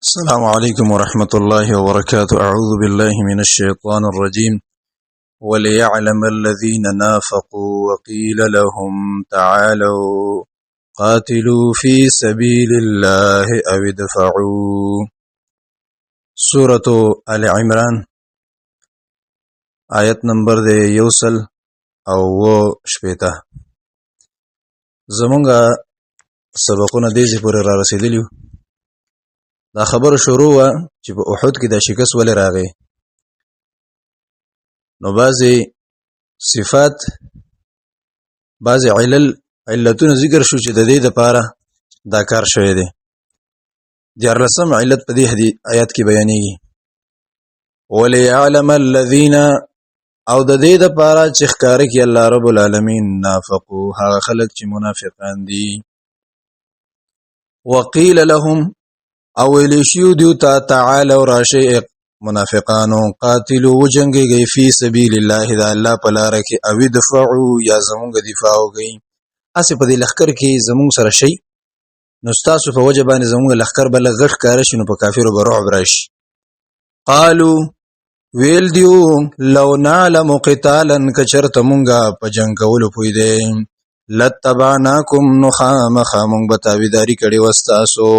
السلام عليكم ورحمة الله وبركاته. أعوذ بالله من الشيطان الرجيم. وليعلم الذين نافقوا وقيل لهم تعالوا قاتلوا في سبيل الله أو ادفعوا. سورة آل عمران آیت نمبر دے یوسل او شپیتا. زمونږه سبقونه دیزی پورې را رسیدلیو. دا خبر شروع وا چې په احد کې د شکست ولې راغی. نو بعضی صفات بعضی علتونه ذکر شو چې د دې لپاره دا کار شوی دی. دیارلسم علت په دې آیات کې بیانېږي. وليعلم الذين او د دې لپاره چې ښکاره کړي الله رب العالمین نافقو هغه خلک چې منافقان دي. وقيل لهم او ویلیشیو دیو تا تعالو راشی منافقانو قاتلو وجنگی فی سبیل الله دا اللہ پلاره کی او دفعو یا زمونگ دفاعو گئی. اسی پا دی لخکر کی زمونگ سر شی نستاسو پا وجبانی زمونگ لخکر بلا غٹ کارشی نو پا کافرو برعب راش. قالو ویل دیو لو نعلم قتالا کچرت مونگا پا جنگولو پویده لتبعناکم نخام خامونگ بتاویداری کڑی وستاسو.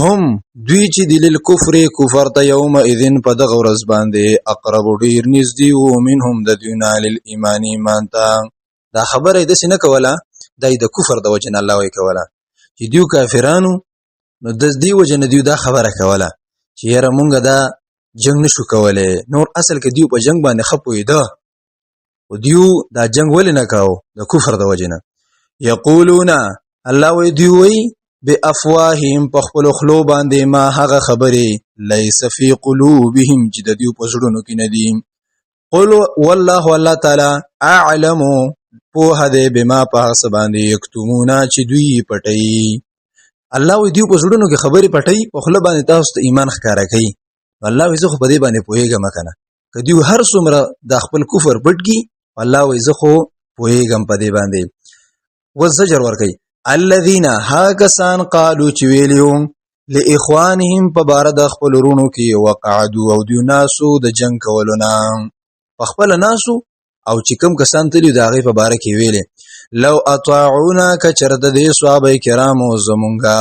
هم دوی چې دلیل کفر ته یوم اذن په دغه ورځ باندې اقرب ډیر نږدې وو منهم د دیونه للایمان ایمان ته. دا خبره د سینه کوله د کفر د وجه نه الله وی کوله چې دیو کافرانو نو د دې وجه نه دیو دا خبره کوله چې یاره مونږ دا جنگ نشو کوله. نور اصل کې دیو په جنگ باندې خپوي ده او دیو دا جنگ ولې نه کاو د کفر د وجه نه. یقولون الله وی دیو وی بافواههم پخپل خلو باندې ما هغه خبره ليس في قلوبهم چې د دیو په زړونو کې ندي. قل والله الله تعالی اعلم په هده بما پاس باندې یکتمونا چې دوی پټي. الله وی دیو په زړونو کې خبره پټي په خله باندې تاسو ته ایمان ښکارا کوي. الله وی زه خو په دې باندې پوهیږم کنه کدیو هر څومره د خپل کفر پټږي الله وی زه خو پوهیږم په دې باندې. وزجر ور کوي الذين هاكسان قالوا چویلیو لاخوانهم په بار د خپل ورونو کې وقعدوا او دیو ناسو د جنگ کولونه په خپل ناسو او چې کوم کسان تلی د هغه په بار کې ویلې لو اطاعونا کچرد د صحابه کرامو زمونږه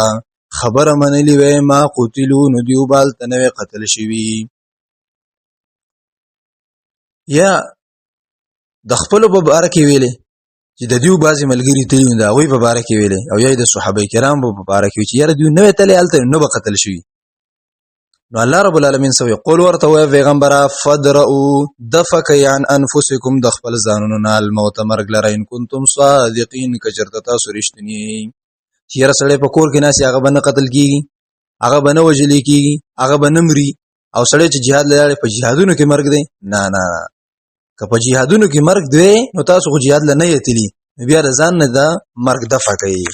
خبره منلی وې ما قتلوا نو دیو بال تنوي قتل شوی. یا د خپل په بار کې ویلې چې د دیو بازي ملګری تلون دا وی په باره کې ویلې او یا د صحابه کرام په باره کې چې یاره دیو نو تلې الته نو به قتل شي. نو الله رب العالمین سوی قول ورته وی پیغمبره فدرؤوا دفک عن انفسکم د خپل ځانونو نه الموت مرګ لره ان کنتم صادقین کچرته تاسو رښتینی چې یاره سړی په کور کې ناسي هغه باندې قتل کیږي هغه باندې وجل کیږي هغه باندې مري او سړی چې jihad لاره په jihadونو کې مرګ دی نه نه که په جهادونو کې مرګ دی نو تاسو خو جهاد لنه یتلی بیا د ځان نه دا مرګ دفع کوي.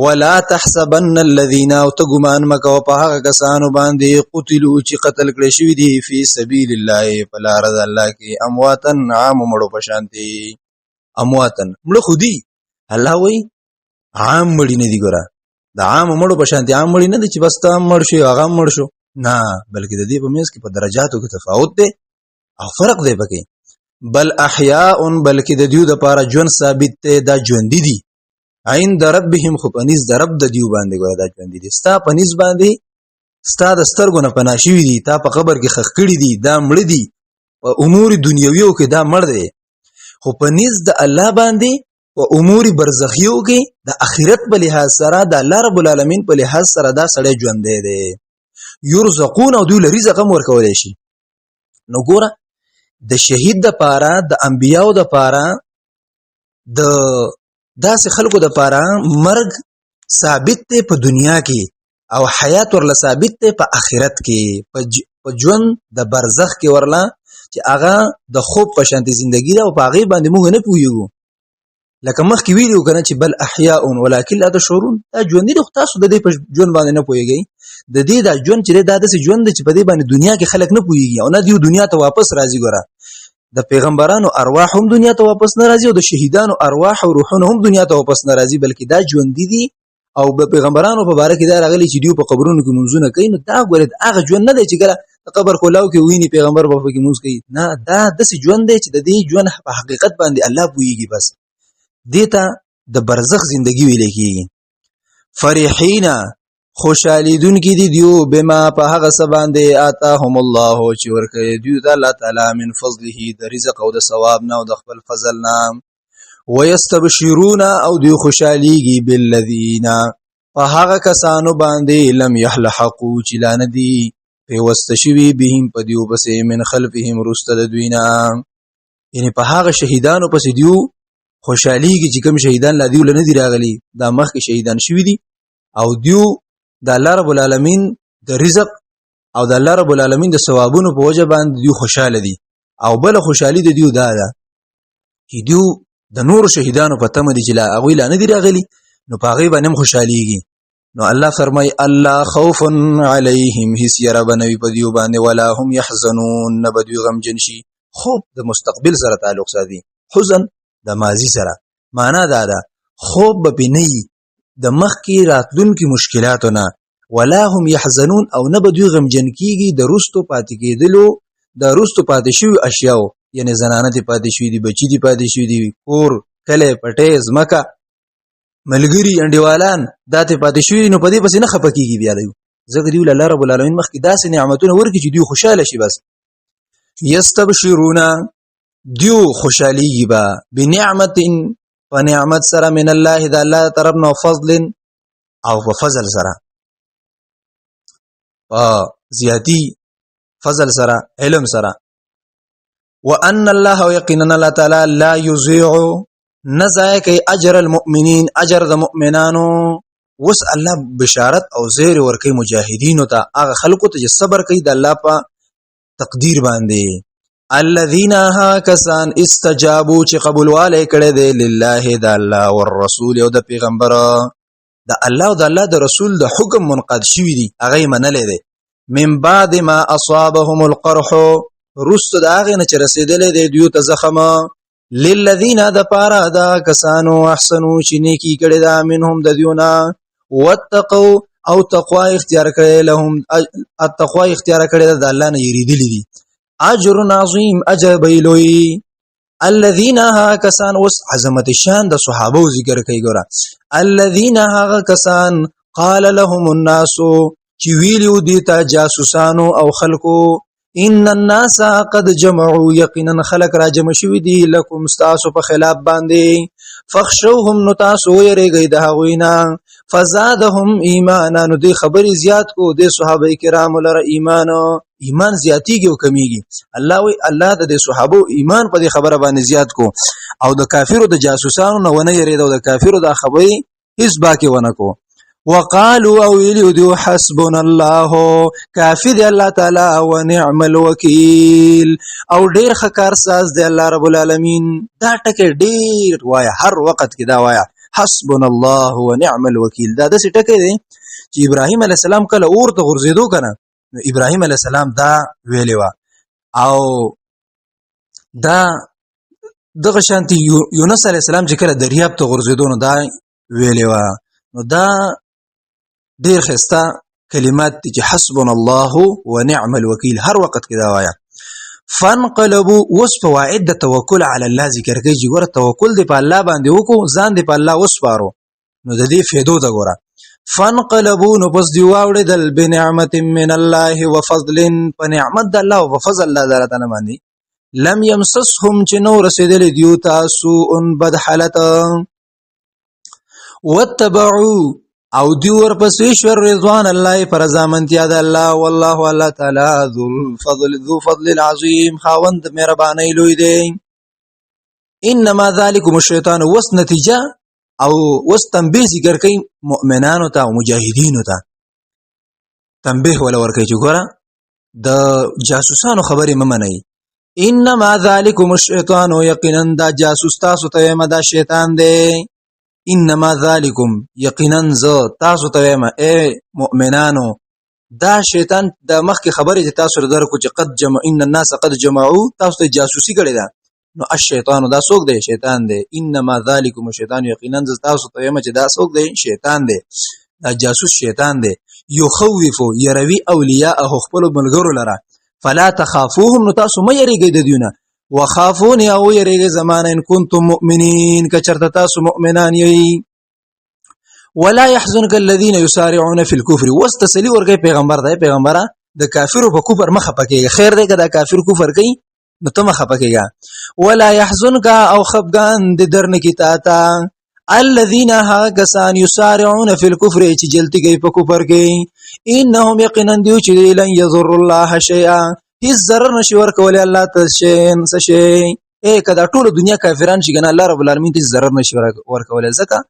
ولا تحسبن الذين تغمان مکو په هغه کسانو باندې قتلوا چې قتل کړي شوی دي په سبیل الله په لار د الله کې امواتن عام مړو پشانتي. امواتن مړو خودي الله وای عام مړی نه دي ګره د عام مړو پشانتي عام مړی نه دي چې بس تام مړ شي هغه مړ شو نه بلکې د دې په منځ کې په درجاتو کې تفاوت دی او فرق دی پکې. بل احیاء بلکې د دیو د پاره ژوند ثابت ته دا ژوند دي عند ربهم خو پنځ د رب د دیو باندې ګره دا ژوند دي ستا پنځ باندې ستا د سترګو نه پناشوي دي تا په قبر کې خخ کړي دي دا مړ دي په امور دنیویو کې دا مړ دي خو پنځ د الله باندې او امور برزخیو کې د اخرت په لحاظ سره د الله رب العالمین په لحاظ سره دا سړی ژوند دی یرزقون او دوی رزق هم ورکول شي. نو ګوره د شهید د پاره د انبیاو د پاره د داسې خلکو د پاره مرګ ثابت دی په دنیا کې او حیات ورله ثابت دی په آخرت کې په ژوند د برزخ کې ورله چې هغه د خوب په شانتي ژوندۍ ده او په هغه باندې موږ نه پوهیږو لکه مخکې ویلو کنه چې بل احیاء ولکن لا تشعرون دا ژوند دي خو تاسو د دې په ژوند باندې نه پوهیږئ. د دې دا ژوند چې دا داسې ژوند چې په دې باندې دنیا کې خلک نه پوهیږي او نه دیو دنیا ته واپس راځي. ګوره د پیغمبرانو ارواح هم دنیا ته واپس نه راځي او د شهیدانو ارواح او روحونه هم دنیا ته واپس نه راځي بلکې دا ژوند دي او پیغمبرانو په باره کې دا راغلي چې دیو په قبرونو کې منځونه کوي، نو دا ګوره هغه ژوند نه دی چې ګره قبر کولاو کې ویني پیغمبر په کې منځ کوي، نه دا داسې ژوند دی چې د دې ژوند په حقیقت باندې الله پوهیږي. بس دیتا د برزخ زندگی ویل کېږي. فرحینا خوشالیدون کی دی دیو بما په هغه څه باندې آتاهم الله چې ورکړي دیو د الله تعالی من فضله د رزق او د ثواب نه او د خپل فضل نه. ويستبشرون او دیو خوشالیږي بالذین په هغه کسانو باندې لم يحلحقوا چې لا ندي پیوسته شوي بهم په دیو پسې من خلفهم رسته د دوینا، یعنی په هغه شهیدانو پسې دیو خوشالیږي چې کوم شهیدان لا دیو لنه دي راغلي، دا مخکې شهیدان شوي دي او دیو د الله رب العالمین د رزق او د الله رب العالمین د ثوابونو په وجه باندې دیو خوشاله دي. او بل خوشحالي د دیو دا ده چې دیو د نور شهیدانو په تمه دي چې لا هغوی لا نه دي راغلي، نو په هغې باندې هم خوشحالیږي. نو الله فرمای الله خوف علیهم هیڅ یره به نه وي په دیو باندې ولا هم یحزنون نه به دوی غمجن شي. خوب د مستقبل سره تعلق ساتي، حزن د ماضي سره. معنا دا ده خوب به پې نه وي د مخکې راتلونکي مشکلاتو نه، ولا هم یحزنون او نه به دوی غمجن کېږي د رستو پاتې کېدلو د رستو پاتې شوي اشیاو، یعنی زنانه دې پاتې شوي دي، بچي دې پاتې شوي دي، کور کلی پټی ځمکه ملګري انډیوالان دا ته پاتې شوي، نو په دې پسې نه خفه کېږي بیا دوی، ځکه دوی له الله رب العالمین مخکې داسې نعمتونه ورکړي چې دوی خوشحاله شي. بس یستبشرون دیو خوشحالیږي به بنعمت په نعمت سره من الله د الله طرف نه، فضل او په فضل سره، په زیاتی فضل سره علم سره. وان الله یقینا الله تعالی لا یضيع نزای کوي اجر المؤمنین اجر د مؤمنانو. وس الله بشارت او زیر ورکوي مجاهدینو ته، هغه خلکو ته چې صبر کوي د الله په تقدیر باندې. الذين ها کسان استجابوا چې قبول والے کړي دي لله د الله والرسول او د پیغمبر د الله او د الله د رسول د حکم منقاد شوی دي، هغه منلې دي. من بعد ما اصابهم القرح رست د هغه نه چې رسیدلې دي دیو ته زخم. للذین د پاره دا کسانو احسنو چې نیکی کړي دا منهم د دیونا واتقوا او تقوا اختیار کړي لهم التقوا اختیار کړي د الله نه یریدلې دي اجر عظیم اجر بیلوی. الذين ها کسان وس عظمت شان د صحابه ذکر کوي ګوره. الذين ها کسان قال لهم الناس چې ویلو دي ته جاسوسانو او خلکو ان الناس قد جمعوا یقینا خلق را جمع شوی دي لکم استاسو په خلاف باندې فخشوهم نو تاسو یریږئ د هغوینا فزادهم ایمانا نو دی خبري زیات کو د صحابه کرام لره ایمان زیاتیږي او کمیږي. الله وی الله د صحابه ایمان په دې خبره باندې زیات کو او د کافرو د جاسوسانو نه ونه یریدو، د کافرو د خبري هیڅ باکي ونه کو. وقالوا او ویلو حسبنا الله کافی دی الله تعالی و نعم الوکیل او ډیر خکار ساز دی الله رب العالمین. دا ټکه ډیر وایا، هر وخت کې دا وایا حسبنا الله و نعم الوکیل. دا د ټکه دی چې ابراهیم علی السلام کله اورته غرزیدو کنه، ابراهیم علی السلام دا ویلی و او دا دغه شانتی یونس علی السلام چې کله دریاب ته غرزیدو نو دا ویلی و. نو دا ډیر خسته کلمات دي چې حسبنا الله ونعم الوکیل هر وخت کې دا وایا. فانقلبوا وس فواعد د توکل علی الله ذکر کوي چې ګوره توکل دی په الله باندې وکړو، ځان دی په الله وسپارو، نو د دې فائدو دا ګوره. فانقلبوا نو پس دی واوړېدل بنعمت من الله وفضل په نعمت د الله او فضل الله تعالی باندې. لم يمسسهم چې نو رسیدل دیو تاسو بد حالت واتبعوا او دی ورپسې شور رضوان الله پر رضامندیا د الله والله الله تعالی ذو فضل العظیم خاوند مهرباني لوی دی. انما ذالکم الشیطان وس نتیجه او وس تنبیه ذکر کوي مؤمنانو ته او مجاهدینو ته، تنبیه ولا ورکوي چې ګوره د جاسوسانو خبرې ممنئ. انما ذالکم الشیطان یقینا دا جاسوس تاسو ته دا شیطان دی. انما ذالکم یقینا ز تاسو ته ما اے مؤمنانو دا شیطان د مخ کی خبره چې تاسو درکو چې قد جمع ان الناس قد جمعوا تاسو ته جاسوسي کړی دا نو الشیطان دا څوک دی شیطان دی انما ذالکم الشیطان یقینا تاسو ته یم چې دا څوک دی شیطان دی دا جاسوس شیطان دی یخوفو يروي اولیاء خپل ملګرو لره فلا تخافوهم نو تاسو مې یریږئ د دیونه وخافوني او یریږئ زمانه ان کنتم مؤمنین کچرته تاسو مؤمنان یی ولا يحزنك الذين يسارعون في الكفر واستسلی ورګي پیغمبر دی پیغمبره د کافرو په کفر مخه پکېږي خیر دی که د کافر کفر کوي نو ته مخه پکېږي ولا يحزنك او خفغان د درن کی تا الذين هاكسان يسارعون في الكفر چې جلتی کوي په کفر کې انهم يقينا دیو چې لن يضر الله شيئا هیڅ ضرر نشي ورکول الله ته شي کدا ټول دنیا کافران شي کنه الله رب العالمین ته ضرر نشي ورکول ځکه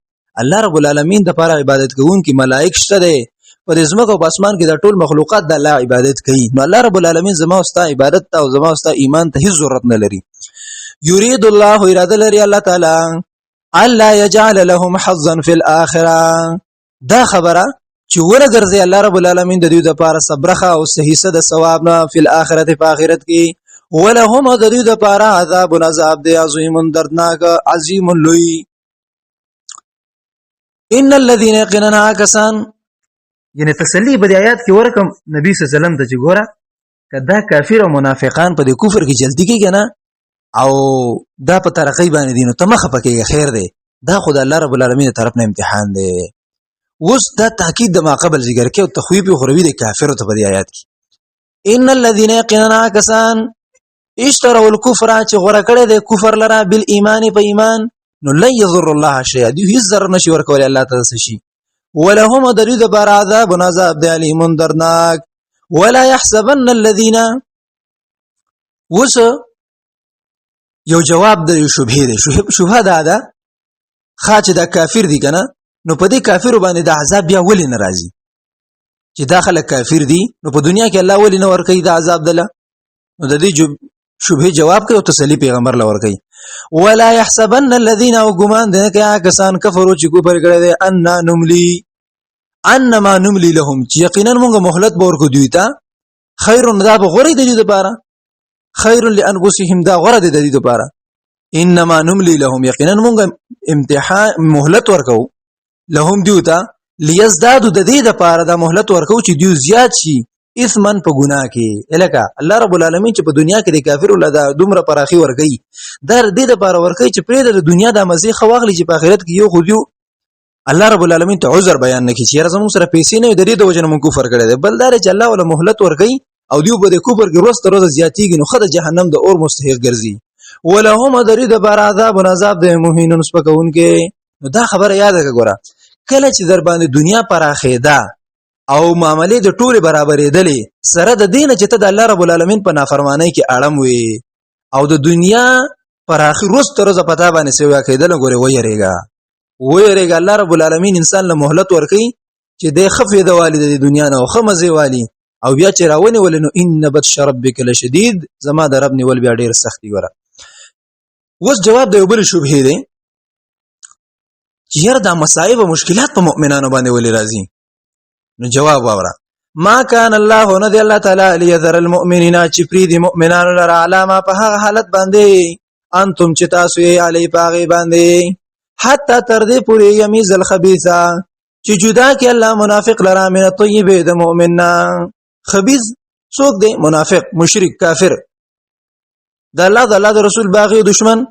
الله رب العالمین د لپاره عبادت کوونکي ملائک شته دي په زمکه او اسمان کې د ټول مخلوقات د الله عبادت کوي نو الله رب العالمین زما او ستا عبادت ته او زما او ستا ایمان ته هیڅ ضرورت نه لري یرید الله اراده لري الله تعالی الا يجعل لهم حظا في الاخره دا خبره چې ورګرځي الله رب العالمین د دې لپاره صبرخه او صحیحه د ثواب نه په اخرت په اخرت کې ولهم د دې لپاره عذاب دی عظیم دردناک عظیم لوی ان الذين يقيننا كسان یعنی تسلی په آیات کې ورکم نبی صلی الله علیه وسلم ته چې ګوره کدا کافر او منافقان په دې کفر کې جلدی کېږي نه او دا په ترقی باندې دینو ته مخه پکې خیر دی دا خدای الله رب العالمین طرف نه امتحان دی اوس دا تاکید د ما قبل ذکر کې او تخویب خروی د کافر ته په آیات کې ان الذين يقيننا كسان اشتروا الكفر چې غره کړي د کفر لرا بالایمان په ایمان نو لن يضر الله شيئا دی هیڅ ضرر نشي ورکول الله تعالی شي ولهم درید بر عذاب عذاب علیم درناک ولا يحسبن الذين وس یو جواب د شبهه دی شبهه ده خاص د کافر دی کنه نو په دې کافر باندې د عذاب بیا ولې ناراضي چې داخله کافر دی نو په دنیا کې الله ولې نه ور کوي د عذاب دله نو د دې شبهه جواب کوي او تسلی پیغمبر لور کوي ولا يحسبن الذين وغمان دنه کې کسان کفرو چې کو پر کړه دي ان نملی انما نملی لهم چې یقینا موږ مهلت به ورکو دوی ته خیر دا به غوړي د دې لپاره خیر لانفسهم دا غوړه د دې لپاره انما نملی لهم یقینا موږ امتحان مهلت ورکو لهم دیوتا ليزدادوا د دې لپاره د مهلت ورکو چې دیو زیات شي اثمن په ګناه کې الکه الله رب العالمین چې په دنیا کې د کافر ولدا دومره پراخي ورګي در دې لپاره ورګي چې پرې د دنیا د مزي خواغلی چې په آخرت کې یو خو دیو الله رب العالمین ته عذر بیان نکړي چې زموږ سره پیسې نه درې د وجنه مونږ کفر کړی دی بل دا چې الله ولا مهلت ورګي او دیو به د کفر کې روز تر روز زیاتیږي نو خدای جهنم د اور مستحق ګرځي ولهم درې د بار عذاب د مهینون سپکون کې نو دا خبره یاد کړه کله چې در باندې دنیا پراخېده او معاملې د ټوله برابرې دلې سره د دین چې ته د الله رب العالمین په نافرمانی کې اړم وي او د دنیا پر اخر روز تر روز پتا باندې سیوا کېدل غوړي ويریګا الله رب العالمین انسان له مهلت ورکي چې د خفې د والد د دنیا نه او خمزه والی او بیا چې راونی ولنو ان بطش ربک لشدید زما د رب نیول بیا ډیر سختي وره وس جواب دی بل شبهه دی چې یره دا مصائب او مشکلات په مؤمنانو باندې ولې راځي نو جواب واوره ما كان الله ندي الله تعالی ليذر المؤمنين چې پری دي مؤمنانو لپاره علامه په هغه حالت باندې انتم چې تاسو یې علی پاغي باندې حتی تر دې پورې یمیز الخبيثه چې جدا کې الله منافق لرا من الطيب د مؤمننا خبيث څوک دی منافق مشرک کافر د الله د رسول باغي دشمن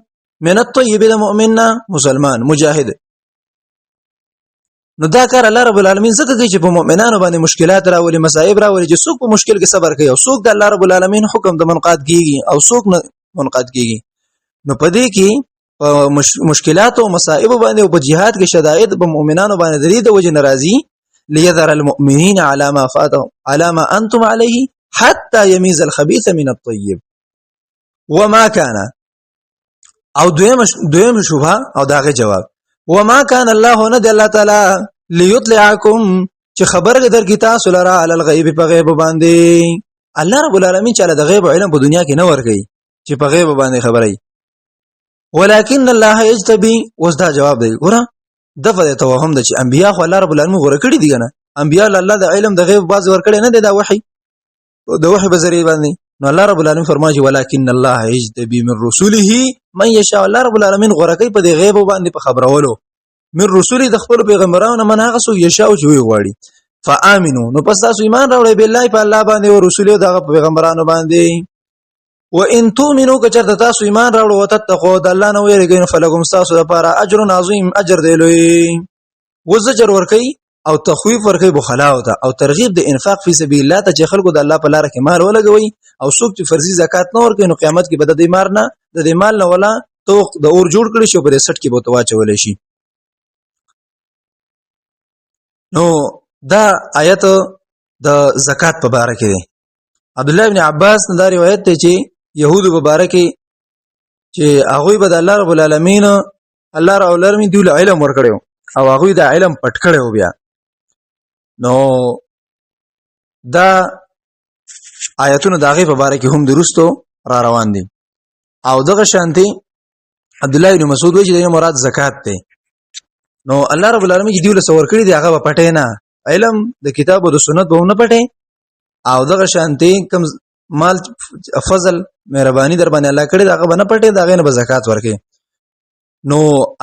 من الطيب د مؤمننا مسلمان مجاهد نو دا کار الله رب العالمین زکه کوي چې په مؤمنانو باندې مشکلات راولي مصائب راولي چې څوک په مشکل کې صبر کوي او څوک د الله رب العالمین حکم د منقاد کیږي او څوک نه منقاد کیږي نو په دې کې مشکلات او مصائب باندې او په جهاد کې شدائد په مؤمنانو باندې درې د وجه ناراضي ليذر المؤمنين على ما انتم عليه حتى يميز الخبيث من الطيب وما كان او دویم شبهه او داغه جواب وما كان الله ند الله تعالی ليطلعكم چې خبر در کی تاسو لرا علی الغیب په غیب باندې الله رب العالمین چې د غیب علم په دنیا کې نه ورګي چې په غیب باندې خبري ولكن الله يجتبي وسدا جواب دی ګوره دغه توهم د چې انبیا خو الله رب العالمین غوړه کړی دي کنه انبیا الله د علم د غیب باز ور کړی نه دی دا وحي د وحي په ذریعہ باندې نو الله رب العالمین فرمایي ولكن الله يجتبي من رسله من یشاء الله رب العالمین غره کوي په دې غیب باندې په خبرولو من رسول د خپل پیغمبرانو من هغه سو یشاء او جوړي غواړي فآمنو نو پس تاسو ایمان راوړئ بالله په الله باندې او رسول او دغه پیغمبرانو باندې وان تؤمنوا کچرته تاسو ایمان راوړو وتتقوا د الله نو یریږئ فلکم تاسو لپاره اجر عظیم اجر دی لوی وزجر ورکي او تخویف ورکي بخلا او ترغیب د انفاق فی سبیل الله ته چې خلکو د الله په لار کې مال ولګوي او څوک چې فرضي زکات نه ورکوي نو قیامت کې به د دې مار نه د دې مال نه ولا توق د اور جوړ کړي شو پر 60 کې به تواچول شي نو دا آیت د زکات په اړه کې دی عبد الله ابن عباس نه دا روایت دی چې يهود مبارکي چې هغه به د الله رب العالمین الله رب العالمین دی علم ورکړو او هغه د علم پټ کړو بیا نو دا آیتونه داغه په اړه کې هم درستو را روان دي او دغه شانتي عبد الله بن مسعود وایي چې مراد زکات دی نو الله رب العالمین چې دیول سور کړی دی هغه پټه نه علم د کتاب او د سنت به نه پټه او دغه شانتي کم مال فضل مهرباني در باندې الله کړی دغه باندې پټه دغه نه زکات ورکړي نو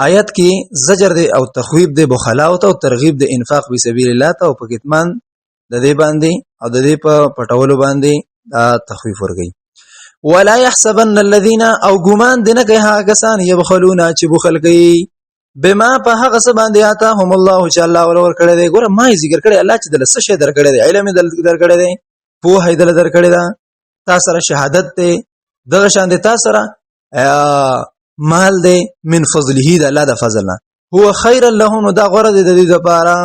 آیت کې زجر دی او تخویب دی بخلاوت او ترغیب دی انفاق فی سبیل الله ته او په کتمان د دې باندې او د دې په پټولو باندې دا تخویف ورکړي ولا يحسبن الذين او ګمان دنه کوي هغه کسان یبخلون چې بخل کوي بما په هغه څه باندې آتاهم الله چې الله ور کړی دی ګوره ما ذکر کړی الله چې د څه شی درکړی دی علم درکړی دی په هیدل درکړی دا تاسو سره شهادت ته دغه شان دي تاسو سره مال دی من فضله د الله د فضلنا هو خیر لهم دا غره د دې لپاره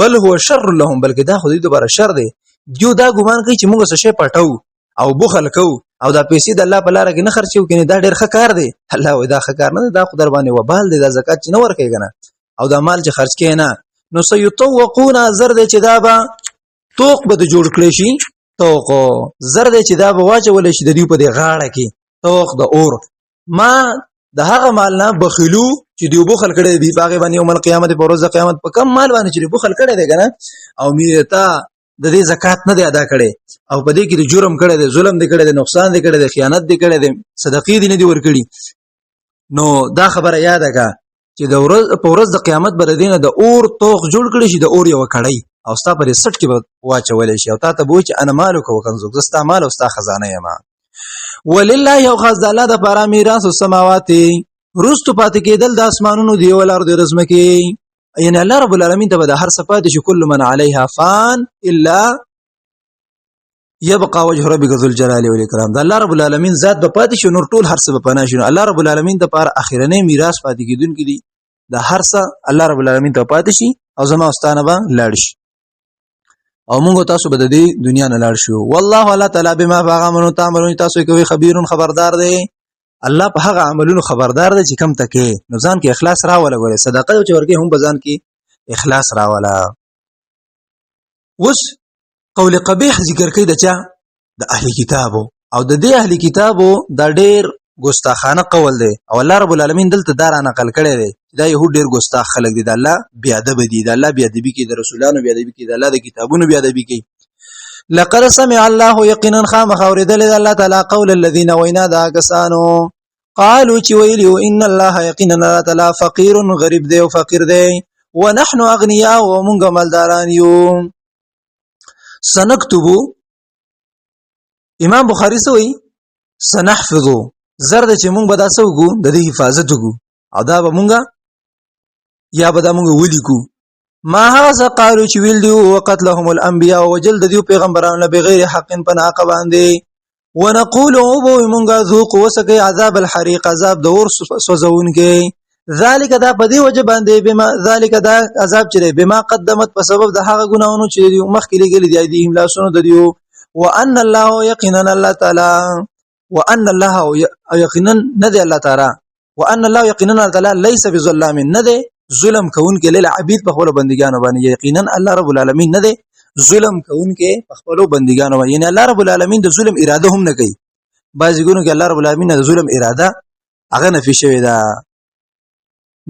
بل هو شر لهم بلکې دا خو دې لپاره شر دی جو دا ګمان کوي چې موږ څه شی پټو او بخل کو او دا پیسې د الله په لار کې نه خرچو کینې دا ډېر ښه کار دی الله وای دا ښه کار نه دا خو در باندې وبال دی دا زکات چې نه ورکوي کنه او دا مال چې خرج کینې نه نو سيطوقون زر دی چې دا به توق به جوړ کړی شي توق زر دی چې دا به واچول شي د دې په غاړه کې توق د اور ما د هغه مال نه بخلو چې دی بخل کړي دی باغ باندې یوم القیامت په ورځ د قیامت په کم مال باندې چې بخل کړي دی کنه او میته د دې زکات نه دی ادا کړي او په دې کې د جرم کړي دی ظلم دی کړي دی نقصان دی کړي دی خیانت دی کړي دی صدقې دی نه دی ور کړي نو دا خبره یاد کا چې د ورځ په ورځ د قیامت بر دینه د اور توغ جوړ کړي شي د اور یو کړي او ستا پر 60 کې واچول شي او تا ته بوي چې انا مالک وکنزو زستا مال او ستا خزانه یم ولله یو خاص د الله د پاره میراث السماوات رستو پات کېدل د اسمانونو دی ولر د رزمکه یعنی الله رب العالمین ته د هر صفات چې کل من علیها فان الا يبقى وجه ربك ذو الجلال والاكرام د الله رب العالمین ذات به پاتې شو نور ټول هر څه به پناه شي الله رب العالمین د پاره اخیرنه میراث پاتې کیدون کې دي د هر څه الله رب العالمین ته پاتې شي او زما واستانه به لاړ شي او موږ تاسو به د دې دنیا نه لاړ شو والله الله تعالی بما فغمنو تعملون تاسو کوي خبيرون خبردار دی الله په هغه عملونو خبردار دی چې کم تکي نو ځان کې اخلاص راولا غوړي صدقه چې ورکه هم بزان کې اخلاص راولا وس قول قبیح ذکر کوي د چا د اهلی کتابو او د دې اهلی کتابو د ډېر ګستاخانه قول دی او الله رب العالمین دلته دار نقل کړي دی دا يهود ډېر ګستاخ خلک دي د الله بیا ادب دي د الله بیا ادب کې د رسولانو بیا ادب کې د الله د کتابونو بیا ادب کې لقد سمع الله يقينا خام خوردل الله تعالی قول الذين وینا دا کسانو قالوا چې ویلو ان الله یقینا الله تعالی فقير غریب دی او فقیر دی ونحن اغنياء ومنغ مالداران یو سنكتبو امام بخاری سوئی سنحفظو زرد چې مونږ به دا سوګو د دې حفاظت وکړو او دا به مونږه یا به دا مونږ ولیکو ما هغه قالو چې ویل دی وقتلهم الانبیاء وجلد دی پیغمبرانو بغیر حق پناه باندې ونقول او مونږه ذوق وسکه عذاب الحریق عذاب د اور سوزون کې ذالک دا په دې وجه باندې بما ذالک دا عذاب چې بما قدمت په سبب د هغه ګناونو چې مخکې لګل دی دي هم لاسونو د دیو وان الله یقینا الله تعالی وان الله یقینا ندی الله تعالی وان الله یقینا الله تعالی ليس بظلام ندی ظلم کون کې لیل عبید په خپل بندګانو باندې یقینا الله رب العالمین ندی ظلم کون کې په خپل بندګانو باندې یعنی الله رب العالمین د ظلم اراده هم نه کوي بعضی ګونو کې الله رب العالمین د ظلم اراده هغه نفي شوی دا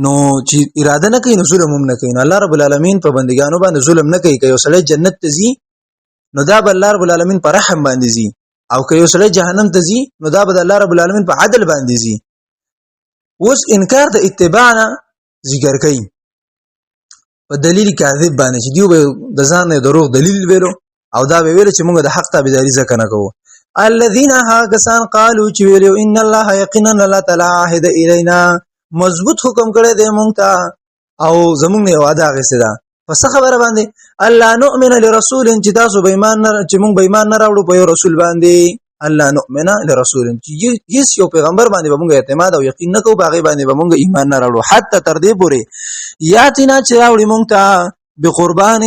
نو چې اراده نه کوي نو ظلم هم نه کوي الله رب العالمین په بندګانو باندې ظلم نه کوي یو سړی جنت ته ځي نو دا به الله رب العالمین په رحم باندې ځي او که یو سړی جهنم ته ځي نو دا به الله رب العالمین په عدل باندې ځي اوس انکار د اتباع نه ذکر کوي په دلیل کاذب باندې چې دیو د ځان نه دروغ دلیل ویلو او دا به ویل چې موږ د حق تابعداري ځکه نه کوو الذين هاكسان قالوا چې ویلو ان الله یقینا الله تعالی عهد الینا مضبوط حکم کړی دی مونږ ته او زمونږ نه وعده غوښته ده پس خبره باندې الله نؤمن لرسول چې تاسو به ایمان نه چې مونږ به ایمان نه راوړو په رسول باندې الله نؤمن لرسول چې هیڅ یو پیغمبر باندې به مونږ اعتماد او یقین نه کوو باغې باندې به مونږ ایمان نه راوړو حتی تر دې پورې یاتینا چې راوړي مونږ ته بقربان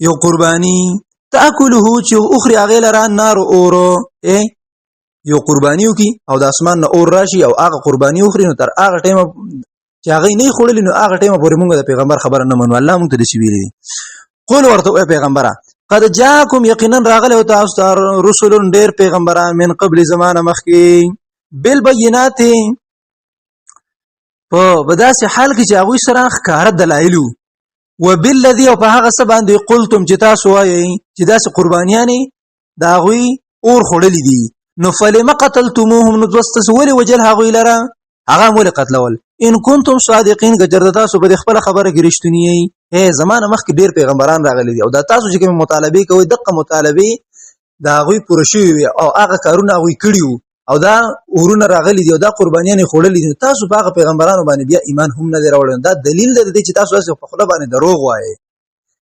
یو قربانی تاکله چې اخري هغه لره نار اورو یو قربانیو کی او د اسمان نه اور راشي او هغه قربانی اخري نو تر هغه ټیمه چې هغه نه خړل نو هغه ټیمه پورې مونږ د پیغمبر خبره نه منو الله مونږ ته دې ویلي قول ورته پیغمبره قد جاءكم یقینا راغله او تاسو ته رسول ډیر پیغمبران من قبل زمانه مخکي بالبينات په بداسي حال کې چې هغه سره ښکار دلایلو وبالذي او په هغه څه باندې قلتم چې تاسو وایي چې داسې قربانيانې دا غوي اور خړلې دي نو فلما قتلتموهم نو وستسول وجل هغه لره هغه مول قتلول ان کنتم صادقین گجر تاسو په خپل خبره کې رښتونی یې زمانه مخکې ډیر پیغمبران راغلي دي او دا تاسو چې کوم مطالبه کوي دغه مطالبه دا غوي پرشي او هغه کارونه غوي کړیو او دا ورونه راغلي دي او دا قربانيان خړلې دي تاسو په هغه پیغمبرانو باندې بیا ایمان هم نه دروړل دا دلیل دی چې تاسو په خپل باندې دروغ وایي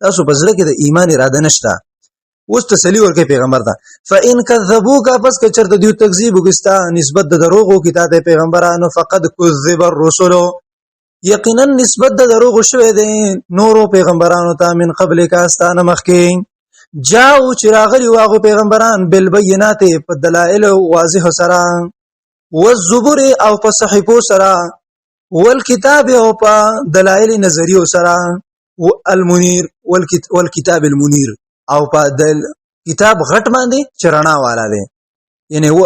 تاسو په ځل کې د ایمان اراده نشته اوس تسلی ورکړي پیغمبر ته فإن كذبوك پس که چرته دیو تکذیب وکستا نسبت د دروغو کتاب پیغمبرانو فقد كذب الرسل یقینا نسبت د دروغ شوه دي نورو پیغمبرانو ته من قبل کا استانه مخکې جاءو چراغلی واغو پیغمبران بالبينات په دلائل واضح سره والزبر او په صحیفو سره والکتاب او په دلائل نظریو سره والمنیر والکتاب المنیر او په دل کتاب غټ باندې چرنا والا دی یعنی و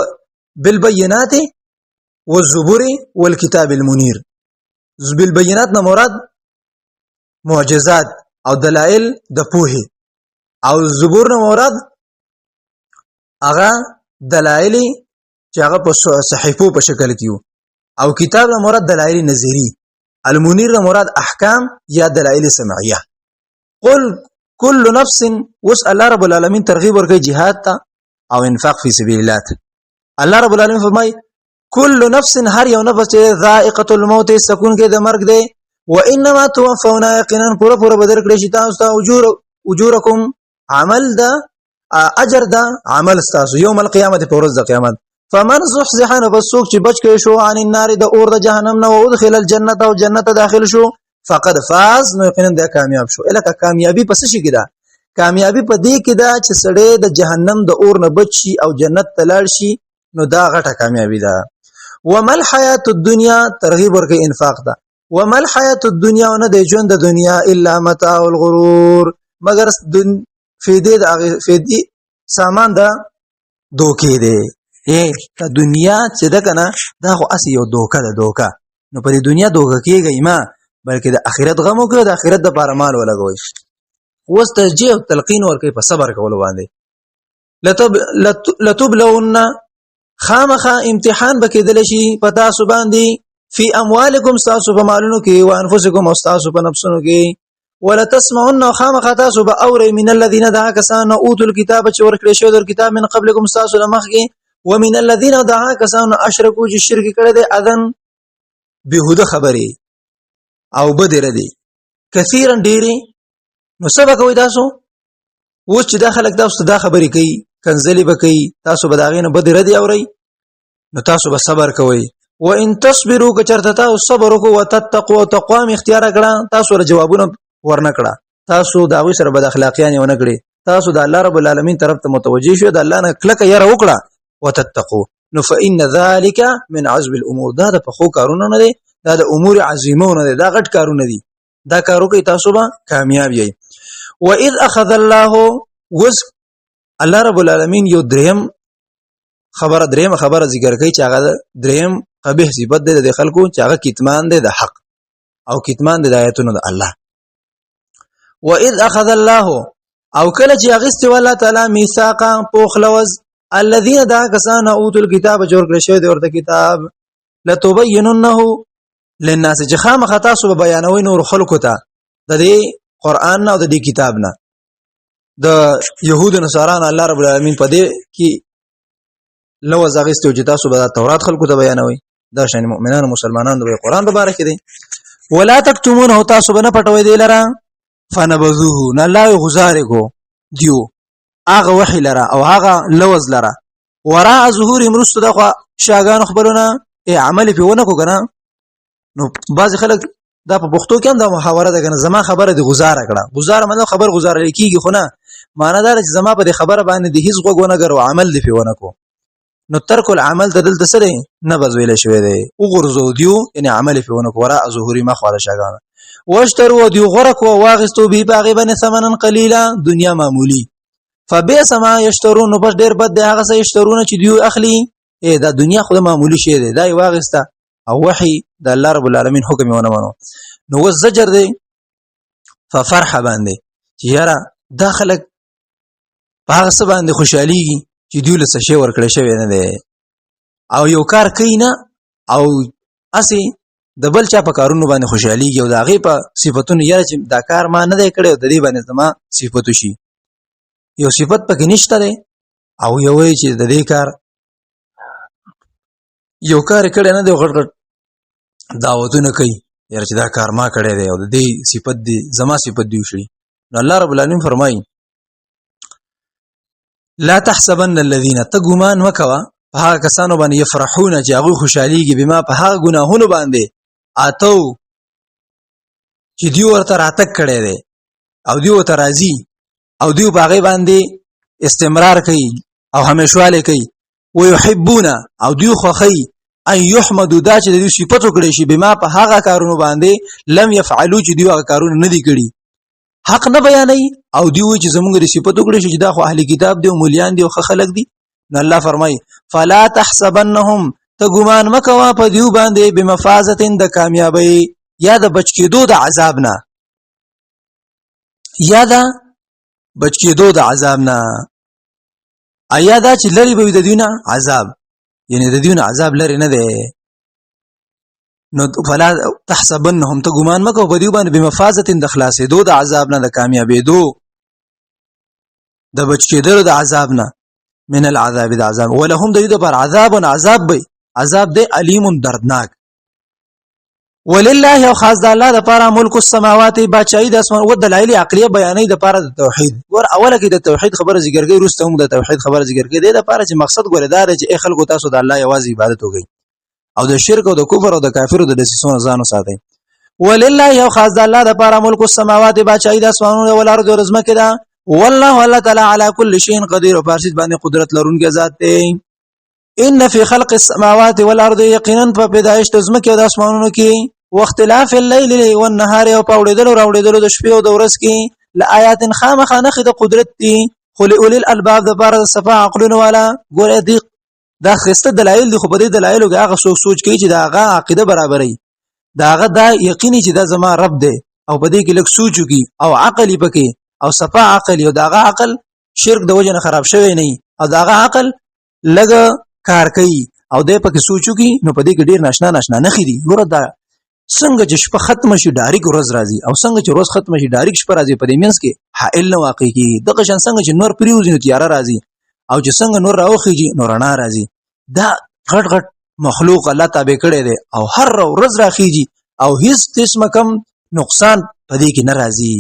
بالبينات والزبر والكتاب المنير بالبينات نه مراد معجزات او دلائل د پوهه او زبور نه مراد هغه دلائل چې هغه په صحیفو په شکل کې او کتاب نه مراد دلائل نظری المنير نه مراد احکام یا دلائل سمعيه قل كل نفس وس الله رب العالمین ترغیب ورکړي jihad ته او انفاق فی سبیل الله الله رب العالمین فرمای كل نفس هر یو نفس ذائقه الموت سکون کې د مرګ دی و انما توفون یقینا پورا بدر کړی شي تاسو ته اجورکم عمل دا اجر دا عمل تاسو یوم القیامت په ورځ د قیامت فمن زحزح عن بسوق چې بچ کې شو عن النار د اور د جهنم نه او دخل الجنه او جنت داخل شو فقد فاز نو یقینا دا کامیاب شو الکه کامیابی پس شي کېده کامیابی په دې کې دا چې سړی د جهنم د اور نه بچي او جنت ته لاړ شي نو دا غټه کامیابی ده ومل حیات الدنیا ترغیب ورکې انفاق ده ومل حیات الدنیا نه د ژوند د دنیا الا متاع الغرور مگر فیدی سامان دا دوکې دی ته دنیا چې ده کنه دا خو اسی یو دوکه ده دوکه نو په دې دنیا دوکه کېږي ما بلکې د اخرت غم وکړه د اخرت د لپاره مال ولګوي اوس تشجیع او تلقین ورکوي په صبر کولو باندې لتبلون خامخه امتحان بکیدل شي په تاسو باندې فی اموالکم تاسو په مالونو کې او انفسکم او تاسو په نفسونو کې ولا تسمعون خامخه تاسو به اوري من الذين دعا کسان اوتل کتاب چې ورکړی شو در کتاب من قبلکم تاسو لمخکې ومن الذين دعا کسان اشرکو چې شرک کړي دي اذن بهوده خبري او بدر دي کثیرا ډيري نو سبا کوي تاسو و چې داخله تاسو دا خبري کوي کنزلي بکي تاسو بداغینه بدر دي اوري نو تاسو به صبر کوي وان تصبروا کچرته تاسو صبر وکړو وتتقوا تقوا اختیار کړه تاسو ر جوابونه ورنکړه تاسو دا وی سره بد اخلاقیان ونه کړی تاسو د الله رب العالمین طرف ته متوجي شو د الله نه کلک یره وکړه وتتقوا نو فإن ذلك من عزم الامور دا د پخو کارونه نه دي دا د امور عظیمه نه دي دا غټ کارونه دي دا کارو کوي تاسو به کامیاب یې واذ اخذ الله وز الله رب العالمین یو دریم خبره ذکر کوي چې هغه دریم قبیح صفت ده د خلکو چې هغه کتمان ده د حق او کتمان ده د آیاتونو د الله واذ اخذ الله او کله چې اغست الله تعالی میثاقا پوخلوز الذين دا کسان اوتل کتاب جوړ کړی شوی د ورته کتاب لتبيننه للناس چې خامخا تاسو به بیانوي نور خلکو ته د دې قران نه او د دې کتاب نه د يهود نصاران الله رب العالمین په دې کې لو زغستو چې تاسو به تورات خلکو ته بیانوي دا شان مؤمنانو مسلمانانو د قران مبارک دي ولا تکتمونه تاسو به نه پټوي دی لره فنبذوه نه لا غزار کو دیو هغه وحی لره او هغه لوز لره وراء ظهور مرست دغه شاګان خبرونه عمل پیونه کو کنه نو بعض خلک دا په پښتو کې هم دا محاوره ده کنه زما خبره دی گزاره کړه گزاره مطلب خبر گزاره لیکيږي خو نه معنی دا چې زما په خبره باندې د هیڅ غوونه ګرو عمل دی پیونه کو نو ترک العمل د دلته سره نه بزویل شوی دی او غرزو دیو یعنی عمل پیونه کو وراء ظهوري مخواله شاګان واشتروا دیو غرق او واغستو به باغ بن ثمنن قليلا دنیا معمولی فبئس ما يشترون بس ډیر بد هغه څه یشترون چې دیو اخلي دا دنیا خو معمولی شی دی دا واغسته او وحي د الله رب العالمین حکم ونه منو نو زجر دی ففرح باندې چې یاره داخله په هغه څه باندې خوشحاليږي چې دیو له څه شی ورکړی شوی نه دی او یو کار کوي نه او اسی د بل چا په کارونو باندې خوشحاليږي او د هغه په صفاتونو یاره چې دا کار ما نه دی کړی د دې باندې زما صفاتو شي یو صفت پکې نشته دی او یو چې د دې کار یو کار کړي نه دی غړ دعوتونه کوي یاره چې دا کار ما کړی دی او د دې صفت دی زما صفت دی شي نو الله رب العالمین فرمایي لا تحسبن الذين تغمان وکوا په هغه کسانو باندې یفرحون چې هغه خوشاليږي بما په هغه ګناهونو باندې اتو چې دی ورته راتک کړي دی او دی ورته راضي او دی په هغه باندې استمرار کوي او همیشواله کوي ويحبون او دی خوخي ان يحمدوا دا چې د صفاتو کړي شي بما په هغه کارونو باندې لم يفعلوا چې دی هغه کارونه نه دي کړي حق نه بیانوي او دی وی چې زمونږ د صفاتو کړي شي چې دا خو اهلي کتاب دی او مليان دی او خلک دي نو الله فرمایي فلا تحسبنهم تغمان مکوا په دیو باندې بمفازه د کامیابی یا د بچ کېدو د عذاب نه یا د بچ کېدو د عذاب نه ایا دا چې لري به د دینه عذاب یعنی د دینه عذاب لري نه ده نو فلا تحسبنهم تغمان مکو په دیو باندې بمفازه د خلاصې دو د عذاب نه د کامیابی دو د بچ کېدو د عذاب نه من العذاب د عذاب ولهم د دې پر عذاب او عذاب به عذاب د علیم دردناک ولله او خاص د الله د لپاره ملک السماوات بچای د اسمان او دلایل عقلیه بیانې د لپاره د توحید ور اوله کې د توحید خبره ذکر کوي روسته هم د توحید خبره ذکر کوي د لپاره چې مقصد ګوردار چې خلکو تاسو د الله یوازې عبادت وکړي او د شرک او د کفر او د کافرو د دسیسونو ځانو ساتي ولله او خاص د الله د لپاره ملک السماوات بچای د اسمانونو او الارض او رزمکه ده والله الله تعالی علی کل شیء قدیر او پارسید باندې قدرت لرونکی ذات دی ان فی خلق السماوات والارض یقینا په پیدایش د زمکه او د اسمانونو کې واختلاف الليل والنهار او پاوړېدل او راوړېدل د شپې او د ورځ کې لآیات خامخانه د قدرت دي خل اول الالباب د بار صفا عقلونه والا ګوره دي دا خسته دلایل دي خو په دې دلایلو کې هغه سوچ کوي چې دا هغه عقیده برابرې دا هغه دا یقیني چې دا زما رب دی او په دې کې لږ سوچ کوي او عقل پکې او صفا عقل یو دا هغه عقل شرک د وجه نه خراب شوی نه او دا هغه عقل لږ کار کوي او دې پکې سوچ کوي نو په دې کې ډیر ناشنا نه خېدي ګوره دا څنګه چې شپه ختم شي ډایرک ورځ راځي او څنګه چې ورځ ختم شي ډایرک شپه راځي په دې مینس کې حائل نه واقع کیږي دغه شان څنګه چې نور پریوزي نو تیار راځي او چې څنګه نور راوخیږي نور رڼا راځي دا غټ غټ مخلوق الله تابع کړي دي او هر ورځ راخیږي او هیڅ قسمه کم نقصان په دې کې ناراضي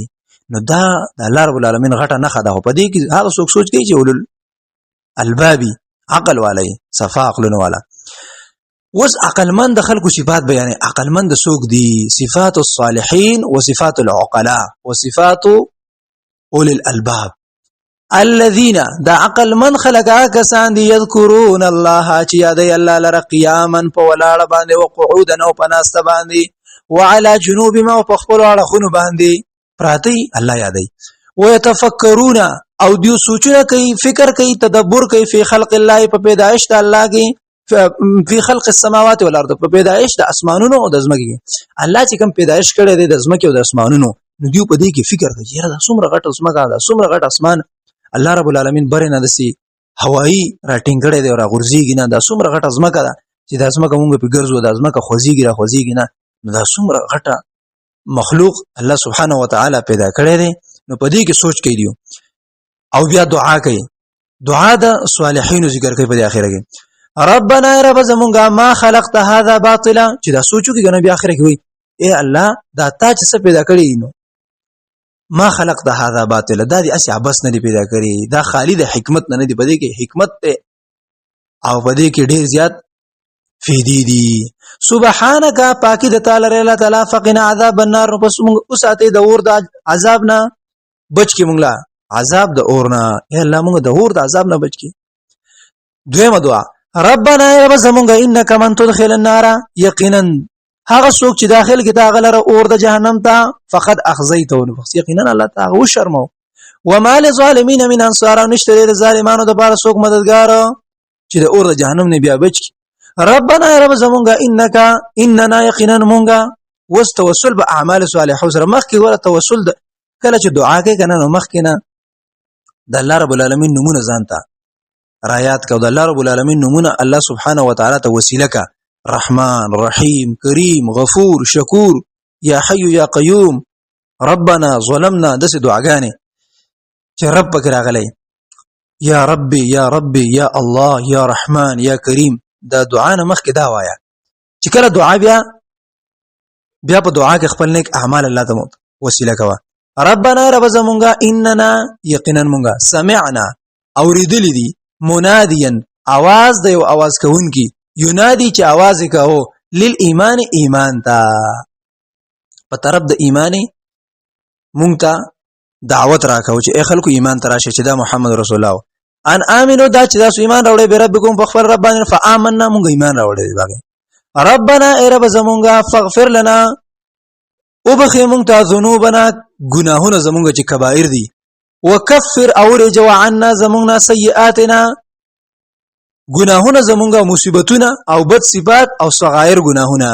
نو دا د الله رب العالمین غټه نه خدا په دې کې هغه څوک سوچ کوي چې اولل البابي عقل والي صفا عقلونه والا وس عقلمند خلکو صفات بیانې عقلمند سوق دي صفات الصالحين وصفات العقلاء وصفات اولي الالباب الذين دا عقلمند خلقا کسان دي يذكرون الله چې یادې الله لره قیاما فولاړ باندې وقعودا او پناست باندې وعلى جنوب ما فخپل اړخونو باندې پراتی الله یادې ويتفکرون او دیو سوچونه کوي فکر کوي تدبر کوي په خلق الله په پیدائش د الله کې فی خلق السماوات والارض په پیدائش د اسمانونو او د زمکه الله چې کوم پیدائش کړی دی د زمکه او د اسمانونو نو دیو په دې کې فکر کوي چې دا څومره غټ زمکه ده څومره غټ اسمان الله رب العالمین بره نه دسي هوایی راټینګړې دی او غورځيږي نه دا څومره غټ زمکه ده چې د ازمکه مونږ په ګرځو د ازمکه خوځيږي را خوځيږي نه نو دا څومره غټه مخلوق الله سبحانه وتعالى پیدا کړی دی نو په دې کې سوچ کوي دی او بیا دعا کوي دعا د صالحینو ذکر کوي په اخره کې ربنا رب زمونږه ما خلقت هذا باطلا چې دا سوچو کې کنه بیا اخره کې وي اے الله دا تا چې څه پیدا کړی نو ما خلقت هذا باطلا دا دې اسی عبس نه پیدا کړی دا خالد حکمت نه دی په دې کې حکمت ته او په دې کې ډیر زیات فیدی دی سبحانك پاکی د تعالی الله تعالی فقنا عذاب النار پس موږ اوساته د اور د عذاب نه بچ کی موږ لا عذاب د اور نه اے الله موږ د اور د عذاب نه بچ کی دویمه دعا ربنا یا رب زمونږ انک من تدخل النار یقینا هغه څوک چې داخل کی تا غلره اور د جهنم ته فقد اخزیته نفس یقینا الله تعالی و شرمو وما للظالمین من انصار نشتری د ظالمانو د بار څوک مددگار چې د اور د جهنم نه بیا بچ ربنا یا رب زمونږ اننا یقینا مونږه واستوسل باعمال صالحه سره مخ کې ور توسل کله چې دعا کوي کنه نو مخ کې نه د الله رب العالمین نمونه ځانته رايات کو د الله رب العالمین نمونه الله سبحانه وتعالى ته وسیله کا رحمان رحیم کریم غفور شکور یا حی یا قیوم ربنا ظلمنا دسه دعاګانې چې رب پکې راغلی یا ربي یا ربي یا الله یا رحمان یا کریم دا دعا نه مخکې دا وایا چې کله دعا بیا په دعا کې خپل نیک اعمال الله ته وسیله کوا ربنا رب زمونږه اننا یقینا مونږه سمعنا اوریدلی دي منادیا आवाज د یو आवाज کوونکی ینادي چې आवाज کوي للایمان ایمان تا په طرف د ایمان مونږ ته دعوت راکاو چې خلکو ایمان تراشه چې دا محمد رسول الله ان امنو دا چې تاسو ایمان راوړې به ربکم په خپل رب باندې فآمنا مونږ ایمان راوړې باندې ربنا ای رب زمونږه فاغفر لنا وبخي مونږ ته ذنوبنا گناهونه زمونږ چې کبایر دي وکفر اورج وعنا زمونږه سیئاتنا گناهونه زمونږه مصیبتونه او بد صفات او صغائر گناهونه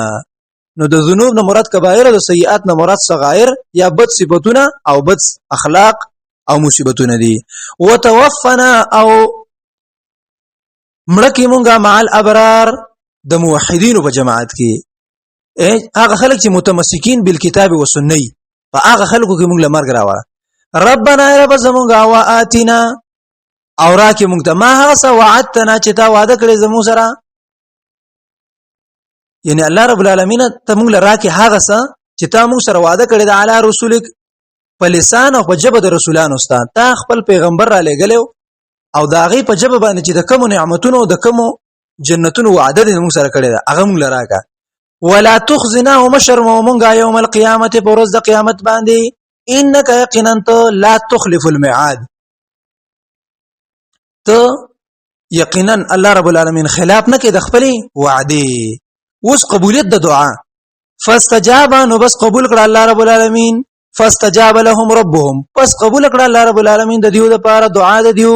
نو د ذنوب نه مراد کبایر او د سیئات نه مراد صغائر یا بد صفاتونه او بد اخلاق او مصیبتونه دي وتوفنا او مړکی مونږه مع الابرار د موحدین په جماعت کې هغه خلک چې متمسکین بالکتاب و سنت په هغه خلکو کې مونږ لمرګ راوړه ربنا رب زمونږه واتینا او راکې مونږ ته ما هغه وعدتنا چې تا وعده کړې زمو سره یعنی الله رب العالمین ته مونږ راکې هغه چې تا مونږ سره وعده کړې د اعلی رسولک په لسان او په جبه د رسولانو استاد تا خپل پیغمبر را لګلو او دا غي په جبه باندې چې د کوم نعمتونو او د کوم جنتونو وعده دې موږ سره کړی دا هغه موږ لراکا ولا تخزنا ومشرم ومنغا يوم القيامه پروز د قیامت باندې انك يقينا لا تخلف الميعاد ته یقینا الله رب العالمین خلاف نه کې د خپل وعده اوس قبولیت د دعا فاستجاب نو بس قبول کړ الله رب العالمین فاستجاب لهم ربهم پس قبول کړ الله رب العالمین د دیو د پاره دعا د دیو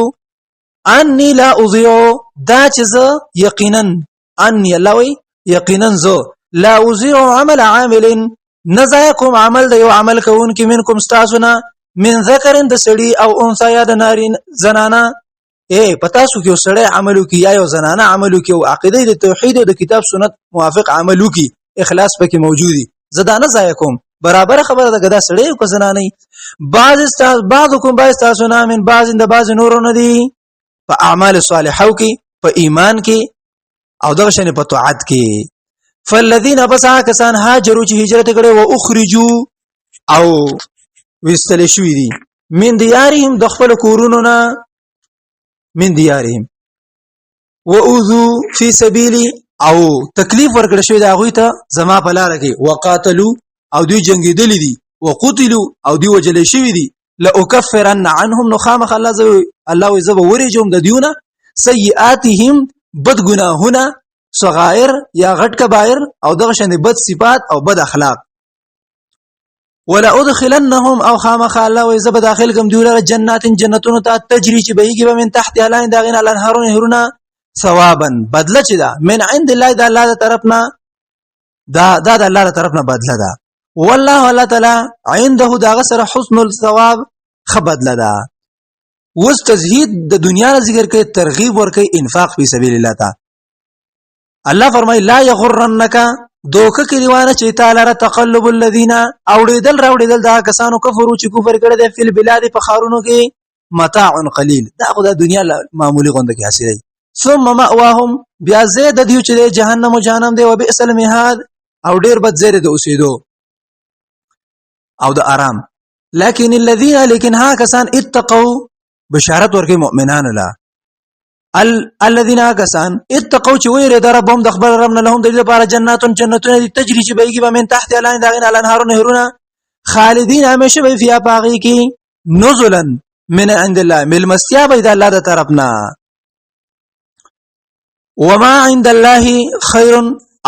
انی لا اضيع دا چې یقینا انی الله وی یقینا زو لا اضيع عمل عامل نزاکم عمل د یو عمل کوون کې منکم استاسنا من ذکر د سړي او انثى یا د نارین زنانا پتا سو کې سړی عملو کې یا یو زنانه عملو کې او عقیده د توحید او د کتاب سنت موافق عملو کې اخلاص پکې موجودي زدانه زایکم برابر خبره ده کدا سړی او زنانه بعضکم بعض تاسو نه من بعض د بعض نورونه دي په اعمال صالحو کې په ایمان کې او دغه شنه په طاعت کې فالذین بسا کسان هاجروا چې هجرت کړي او اخرجوا او وستل شوی دي من دیارهم د خپل کورونو نه من دیارهم واذو فی سبیلی او تکلیف ورکړ شوی دا غوی ته زما په لار کې وقاتلوا او دوی جنگیدل دي وقتلوا او دوی وجل شوی دي لاکفرن عنهم نخامخ الله وزب ورجهم د دیونه سیئاتهم بد گناهونه صغائر یا غټ کبائر او دغه شند بد صفات او بد اخلاق ولا ادخلنهم او خامخ الله وزب داخل کوم دیوله جنات جنتون ته تجری چې بهيږي من تحت الاین داغین الانهار نهرونه ثوابا بدله چې دا من عند الله د الله طرفنا دا د الله طرفنا بدله ده والله الله تعالی عنده داغه سره حسن الثواب خبدله ده وس تزهید د دنیا ذکر کوي ترغیب ور کوي انفاق فی سبیل الله تعالی الله فرمای لا یغرنک دوکه کلیوانه چې تعالی را تقلب الذین اوریدل راوړیدل دا کسانو کفرو چې کفر کړي د فل بلاد په خارونو کې متاع قلیل دا خو د دنیا معمولی غونډه کې حاصلې ثم مأواهم بیا زید دیو چې جهنم او جهنم دی او بئس المهاد او ډیر بد زید د اوسېدو او د آرام لكن الذين لكن ها کسان اتقوا بشارت ورکې مؤمنان لا الذين كسان اتقوا چې ویره در ربهم د خبر ربنا لهم د لپاره جنتونه تجري چې بيږي من تحت الان داغین الانهار نهرونه خالدین همیشه به فيها باغی کی نزلا من عند الله مل مستیا به د الله د طرفنا وما عند الله خير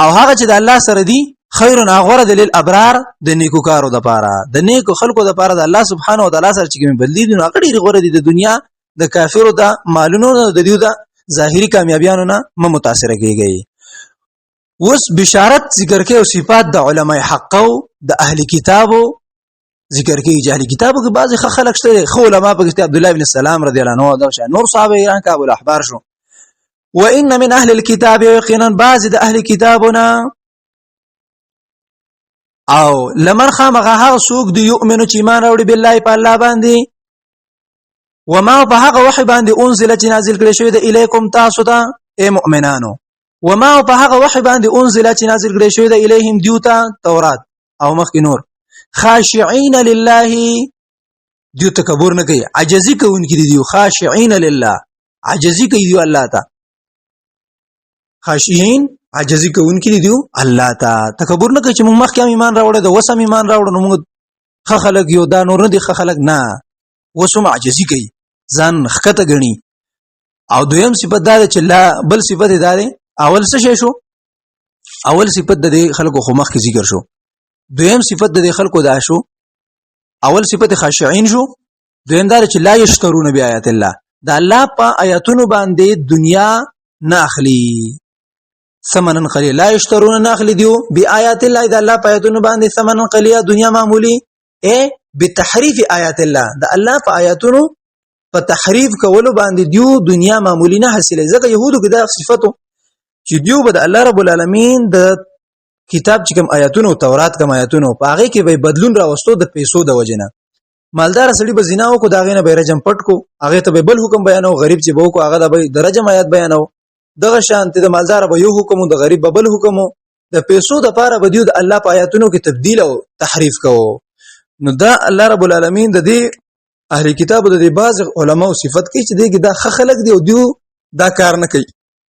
او هغه چې د الله سره دی خير اغور د للابرار د نیکو کارو د پاره د نیکو خلقو د پاره د الله سبحانه و تعالی سره چې کوم بدلی دي نو اکړي غوړه دي د دنیا د کافرو د مالونو د دیو د ظاهری کامیابیانو نه متاثر کیږي اوس بشارت ذکر کې او صفات د علماء حق او د اهل کتابو ذکر کې جاهل کتابو کې بعضی خلک شته خو علماء په عبد الله ابن السلام رضی الله عنه او نور صحابه ایران کا ابو الاحبار شو وان من اهل الكتاب يقينا بعض د اهل کتابنا او لمن خامغه هغه سوق دی یؤمنو چې ایمان راوړي بالله په الله باندې وما په هغه وحی باندې انزل چې نازل کړي شوی د الیکم تاسو ته اے مؤمنانو وما په هغه وحی باندې انزل چې نازل کړي شوی د الیهم دیوتا تورات او مخکې نور خاشعين لله دیو تکبر نه کوي عجزي کوونکي دیو خاشعين لله عجزي کوي دیو الله ته خاشعين عجزي کوونکي دیو الله ته تکبر نه کوي چې موږ مخکې ایمان راوړل د وسم ایمان راوړل نو موږ خلک یو دا نور نه دي خلک نه وسم عجزي کوي ځان خکته غني او دویم صفت دا چې لا بل صفت دا دی اول څه شو اول صفت د خلکو خو مخ کې ذکر شو دویم صفت د خلکو دا شو اول صفت خاشعين شو دویم دا چې لا یشترون بیاات الله دا الله په آیاتونو باندې دنیا نه اخلي ثمنن قليل لا یشترون ناخلی دیو بیاات الله دا الله په آیاتونو باندې ثمنن قليل دنیا معمولی بتحریف آیات الله دا الله په آیاتونو په تحریف کولو باندې دیو دنیا معمولی نه حاصله ځکه يهودو کې دا صفاتو چې دیو به الله رب العالمین د کتاب چې کوم آیاتونو تورات کوم آیاتونو په هغه کې به بدلون راوستو د پیسو د وجنه مالدار سړي به زنا وکړو دا غینه به رجم پټ کو هغه ته به بل حکم بیانو غریب چې به کو هغه د درجه آیات بیانو دغه شانته د مالدار به یو حکم د غریب به بل حکم د پیسو د پاره به دیو د الله په آیاتونو کې تبديل او تحریف کوو نو دا الله رب العالمین د دې اهل کتابو د دې بعض علماء صفت کوي چې دغه د خلق دی او دیو دا کار نه کوي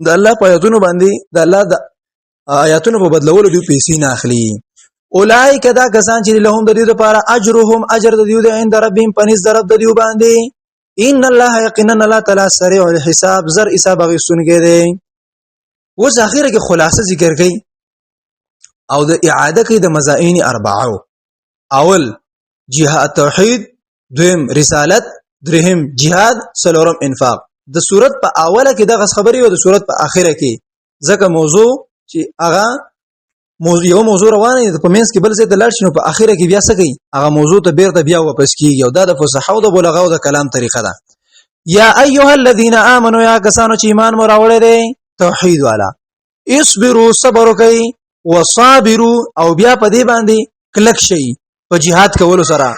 د الله په آیاتونو باندې د الله د آیاتونو په بدلولو دی پیسې نه اخلي اولایک دا کسان چې لهم د دې لپاره اجرهم اجر د دیو د عند ربهم پنځ درب د دیو باندې ان الله یقینا الله تعالی سریع الحساب زر حساب غوښتونکی دی اوس اخیره کې خلاصه ذکر کړي او د اعاده کې د مزائن اربعه اول جهاد توحید دویم رسالت درهم جهاد څلورم انفاق د صورت په اوله کې دغه خبري او د صورت په اخره کې ځکه موضوع چې هغه یو موضوع روانه ده په منځ کې بل څه د لړ شنو په اخره کې بیا څه کوي هغه موضوع ته بیرته بیا واپس کیږي او دا د فصحا او د بلغه او د کلام طریقه ده یا ایها الذين امنوا یا کسانو چې ایمان مو راوړل دي توحید والا اصبروا صبر کوي وصابروا او بیا په دې باندې کلک شي په jihad کولو سره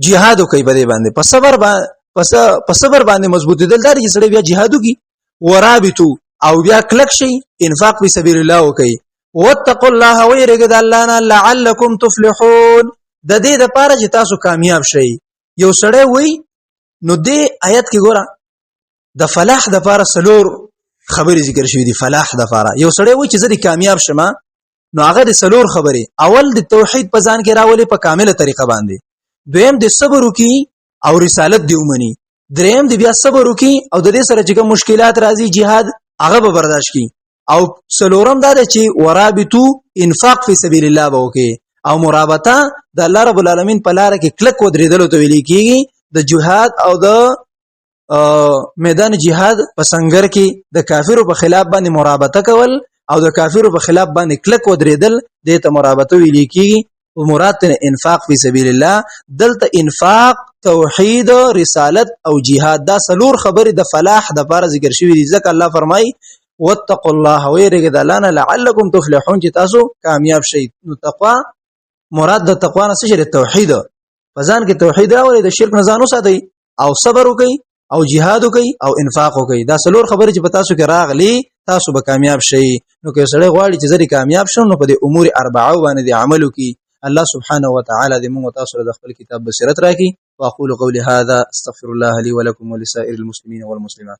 jihad کوي په دې باندې په صبر باندې مضبوطی دل دار چې سړی بیا jihad کوي ورابطو او بیا کلک شي انفاق په سبیل الله کوي واتقوا الله ويرجد الله لعلكم تفلحون د دې لپاره چې تاسو کامیاب شئ یو سړی وای نو دې آیت کې ګوره د فلاح د لپاره سلور خبرې ذکر شوې دي فلاح د لپاره یو سړی وای چې زه کامیاب شم نو هغه د سلور خبرې اول د توحید په ځان کې راولي په کامله طریقه باندې دویم د صبر وکي او رسالت دی ومني دریم د بیا صبر وکي او د دې سره چې کوم مشکلات راځي jihad هغه به برداشت کړي او سلورم دا چې ورابطو انفاق فی سبیل الله به وکي او مرابطه د الله رب العالمین په لار کې کلک ودرېدل ته ویل کیږي د جهاد او د میدان jihad په سنگر کې د کافرو په خلاف باندې مرابطه کول او د کافرو په خلاف باندې کلک ودرېدل د ته مرابطه ویل کیږي او مراد ته انفاق فی سبیل الله دلته انفاق توحید رسالت او jihad دا سلور خبره د فلاح د لپاره ذکر شوی دي ځکه الله فرمای واتقوا الله ويرګه د الله نه لعلکم تفلحون چې تاسو کامیاب شئ. نو تقوا مراد د تقوا نه څه توحید، فزان کې توحید راولي، د شرک نه ځان وساتئ او صبر وکئ او jihad وکئ او انفاق وکئ. دا څلور خبرې چې په تاسو کې راغلي تاسو به کامیاب شئ. نو که سړی غواړي چې زری کامیاب شون نو په دې امور اربعه باندې عمل وکړي. الله سبحانه وتعالى دې موږ تاسو د خپل کتاب بصیرت راکړي. واقول قولي هذا استغفر الله لي ولكم ولسائر المسلمين والمسلمات.